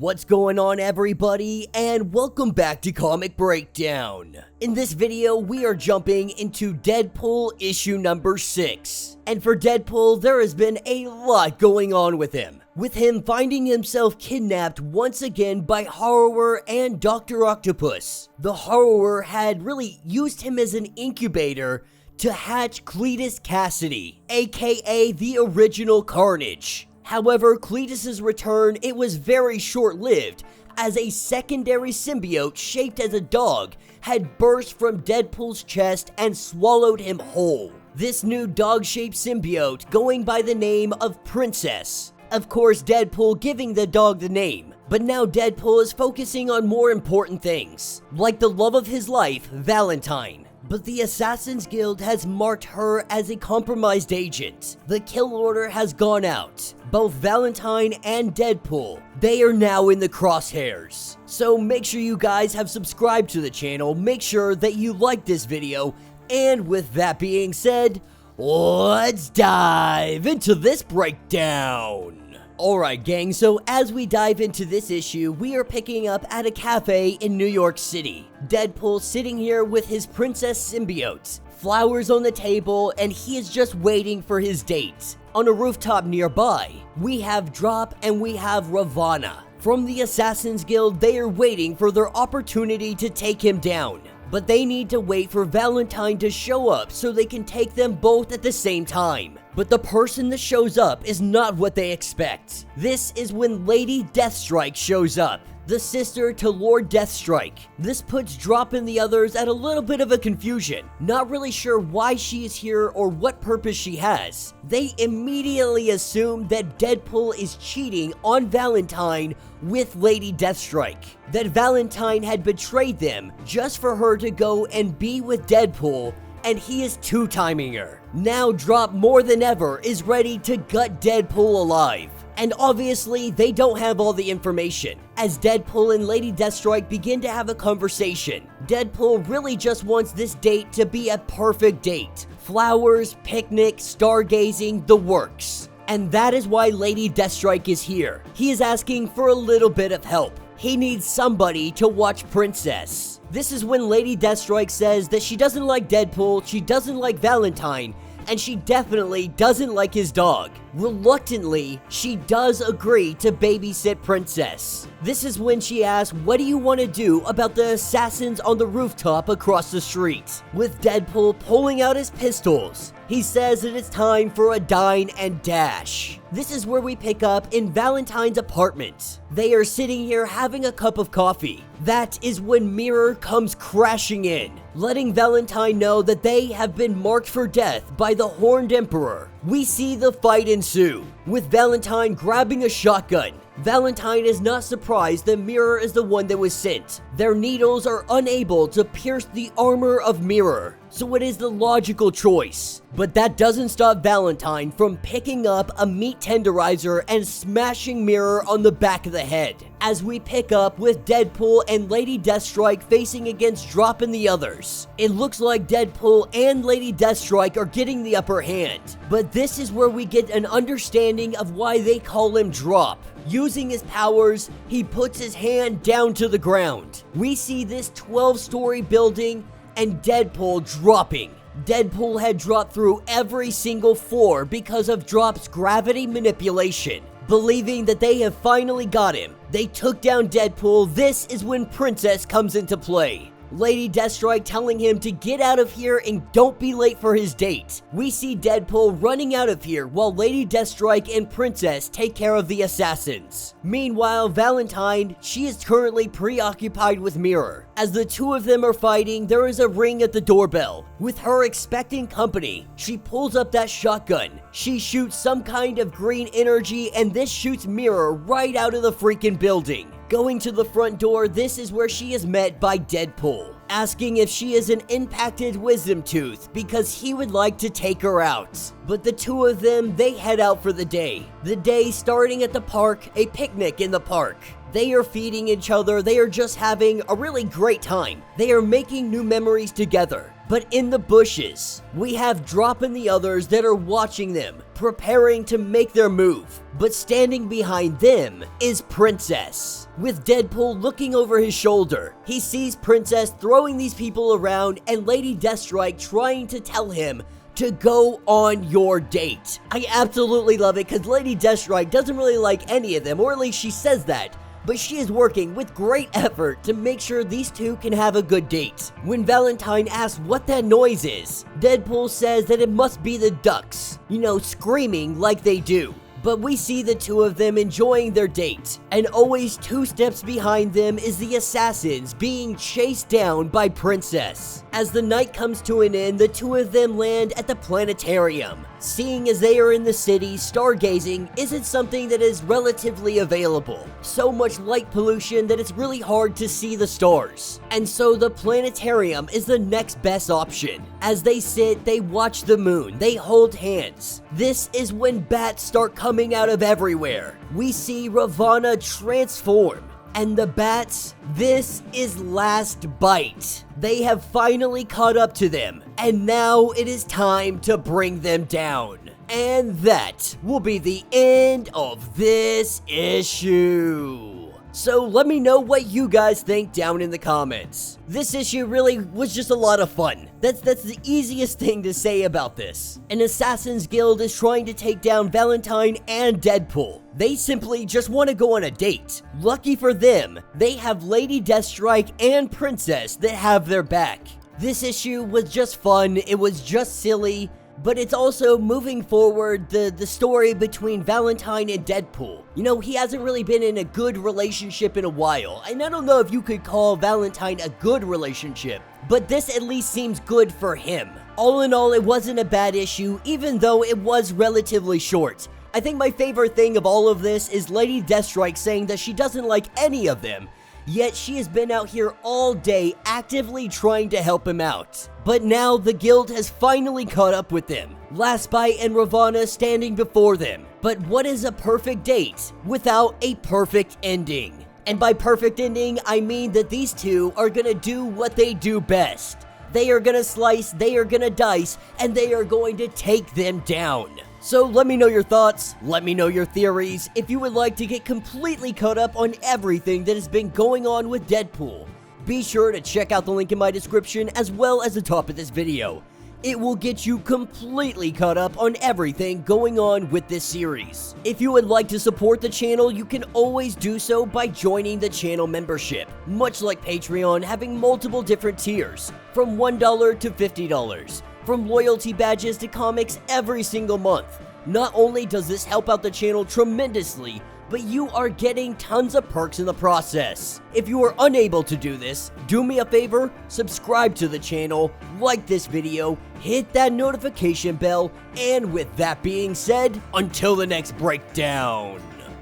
What's going on, everybody, and welcome back to Comic Breakdown. In this video, we are jumping into Deadpool issue number 6. And for Deadpool, there has been a lot going on with him finding himself kidnapped once again by Horror and Dr. Octopus. The Horror had really used him as an incubator to hatch Cletus Cassidy, aka the original Carnage. However, Cletus's return, it was very short-lived, as a secondary symbiote shaped as a dog had burst from Deadpool's chest and swallowed him whole. This new dog-shaped symbiote going by the name of Princess. Of course, Deadpool giving the dog the name, but now Deadpool is focusing on more important things, like the love of his life, Valentine. But the Assassin's Guild has marked her as a compromised agent. The kill order has gone out. Both Valentine and Deadpool, they are now in the crosshairs. So make sure you guys have subscribed to the channel, make sure that you like this video, and with that being said, let's dive into this breakdown. Alright gang, so as we dive into this issue, we are picking up at a cafe in New York City. Deadpool sitting here with his princess symbiote, flowers on the table, and he is just waiting for his date. On a rooftop nearby, we have Drop and we have Ravana. From the Assassin's Guild, they are waiting for their opportunity to take him down. But they need to wait for Valentine to show up so they can take them both at the same time. But the person that shows up is not what they expect. This is when Lady Deathstrike shows up, the sister to Lord Deathstrike. This puts Drop and the others at a little bit of a confusion, not really sure why she is here or what purpose she has. They immediately assume that Deadpool is cheating on Valentine with Lady Deathstrike, that Valentine had betrayed them just for her to go and be with Deadpool, and he is two-timing her. Now Drop more than ever is ready to gut Deadpool alive. And obviously, they don't have all the information. As Deadpool and Lady Deathstrike begin to have a conversation, Deadpool really just wants this date to be a perfect date. Flowers, picnic, stargazing, the works. And that is why Lady Deathstrike is here. He is asking for a little bit of help. He needs somebody to watch Princess. This is when Lady Deathstrike says that she doesn't like Deadpool, she doesn't like Valentine, and she definitely doesn't like his dog. Reluctantly, she does agree to babysit Princess. This is when she asks, what do you want to do about the assassins on the rooftop across the street? With Deadpool pulling out his pistols, he says that it's time for a dine and dash. This is where we pick up in Valentine's apartment. They are sitting here having a cup of coffee. That is when Mirror comes crashing in, letting Valentine know that they have been marked for death by the Horned Emperor. We see the fight ensue, with Valentine grabbing a shotgun. Valentine is not surprised that Mirror is the one that was sent. Their needles are unable to pierce the armor of Mirror, so it is the logical choice. But that doesn't stop Valentine from picking up a meat tenderizer and smashing Mirror on the back of the head. As we pick up with Deadpool and Lady Deathstrike facing against Drop and the others. It looks like Deadpool and Lady Deathstrike are getting the upper hand, but this is where we get an understanding of why they call him Drop. Using his powers, he puts his hand down to the ground. We see this 12-story building and Deadpool dropping. Deadpool had dropped through every single floor because of Drop's gravity manipulation. Believing that they have finally got him, they took down Deadpool. This is when Princess comes into play. Lady Deathstrike telling him to get out of here and don't be late for his date. We see Deadpool running out of here while Lady Deathstrike and Princess take care of the assassins. Meanwhile, Valentine, she is currently preoccupied with Mirror. As the two of them are fighting, there is a ring at the doorbell. With her expecting company, she pulls up that shotgun. She shoots some kind of green energy and this shoots Mirror right out of the freaking building. Going to the front door, this is where she is met by Deadpool, asking if she is an impacted wisdom tooth because he would like to take her out. But the two of them, they head out for the day. The day starting at the park, a picnic in the park. They are feeding each other, they are just having a really great time. They are making new memories together. But in the bushes, we have Drop and the others that are watching them. preparing to make their move. But standing behind them is Princess. With Deadpool looking over his shoulder, he sees Princess throwing these people around and Lady Deathstrike trying to tell him to go on your date. I absolutely love it because Lady Deathstrike doesn't really like any of them, or at least she says that. But she is working with great effort to make sure these two can have a good date. When Valentine asks what that noise is, Deadpool says that it must be the ducks, screaming like they do. But we see the two of them enjoying their date, and always 2 steps behind them is the assassins being chased down by Princess. As the night comes to an end, the two of them land at the planetarium. Seeing as they are in the city, stargazing isn't something that is relatively available. So much light pollution that it's really hard to see the stars. And so the planetarium is the next best option. As they sit, they watch the moon, they hold hands. This is when bats start coming out of everywhere. We see Ravana transform. And the bats, this is Last Bite. They have finally caught up to them, and now it is time to bring them down. And that will be the end of this issue. So let me know what you guys think down in the comments. This issue really was just a lot of fun. That's the easiest thing to say about this. An Assassin's Guild is trying to take down Valentine and Deadpool. They simply just want to go on a date. Lucky for them, they have Lady Deathstrike and Princess that have their back. This issue was just fun, it was just silly, but it's also moving forward the story between Valentine and Deadpool. He hasn't really been in a good relationship in a while, and I don't know if you could call Valentine a good relationship, but this at least seems good for him. All in all, it wasn't a bad issue, even though it was relatively short. I think my favorite thing of all of this is Lady Deathstrike saying that she doesn't like any of them, yet she has been out here all day actively trying to help him out. But now the guild has finally caught up with them. Last Bite and Ravana standing before them. But what is a perfect date without a perfect ending? And by perfect ending, I mean that these two are gonna do what they do best. They are gonna slice, they are gonna dice, and they are going to take them down. So let me know your thoughts, let me know your theories, if you would like to get completely caught up on everything that has been going on with Deadpool. Be sure to check out the link in my description as well as the top of this video. It will get you completely caught up on everything going on with this series. If you would like to support the channel, you can always do so by joining the channel membership. Much like Patreon, having multiple different tiers, from $1 to $50. From loyalty badges to comics every single month. Not only does this help out the channel tremendously, but you are getting tons of perks in the process. If you are unable to do this, do me a favor, subscribe to the channel, like this video, hit that notification bell, and with that being said, until the next breakdown.